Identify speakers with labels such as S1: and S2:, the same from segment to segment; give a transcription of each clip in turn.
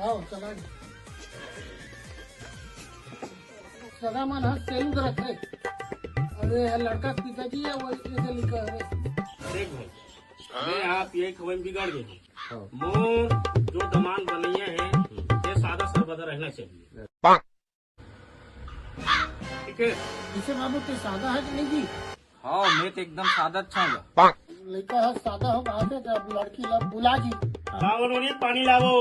S1: आओ चला सदा मन हाथ सेलू रखे। अरे लड़का पिताजी है वो ऐसे लिखा है।
S2: देख भाई मैं आप यही खबर बिगाड़ गए मोर जो दमान बनैया है ये सादा सरबदा रहना चाहिए। ठीक है
S1: इसे बाबू तो सादा है कि नहीं जी?
S3: हाँ मैं तो एकदम सादा अच्छा हूँ।
S1: लड़का है सादा हो आते जब लड़की ला बुला जी।
S2: लाओ नोनी पानी लाओ।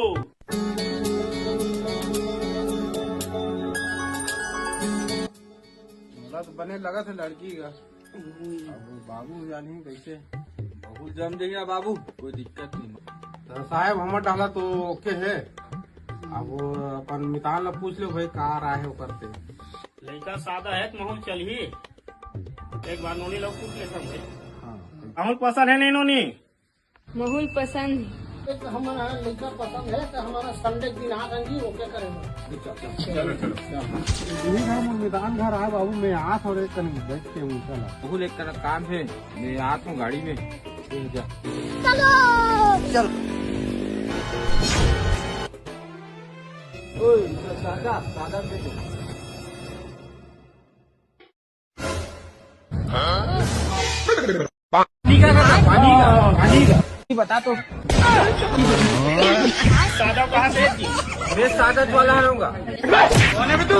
S3: तो बने लगा था लड़की का। अब बाबू जानी कैसे बहुत जम देगा बाबू, कोई दिक्कत नहीं। तो साहब हमर डाला तो ओके है। अब वो अपन मितान ला पूछ लो भाई कहाँ रहा है वो करते।
S2: लड़का सादा है तो माहौल चल ही एक बार नोनी लोग पूछ लेता भाई। माहौल पसंद है नहीं नोनी?
S4: माहौल पसंद है।
S1: एक हमारा लड़का पसंद है तो हमारा संडे दिन आ जाएंगी वो क्या करेगा।
S3: मैदान घर आए बाबू मैं आज और एक बैठ के हूँ। चला एक तरह काम है मैं आता हूँ गाड़ी में। चलो चल सादा सादा पानी बता तो
S2: सादा कहाँ से?
S3: मैं सादा वाला रहूंगा।
S2: तू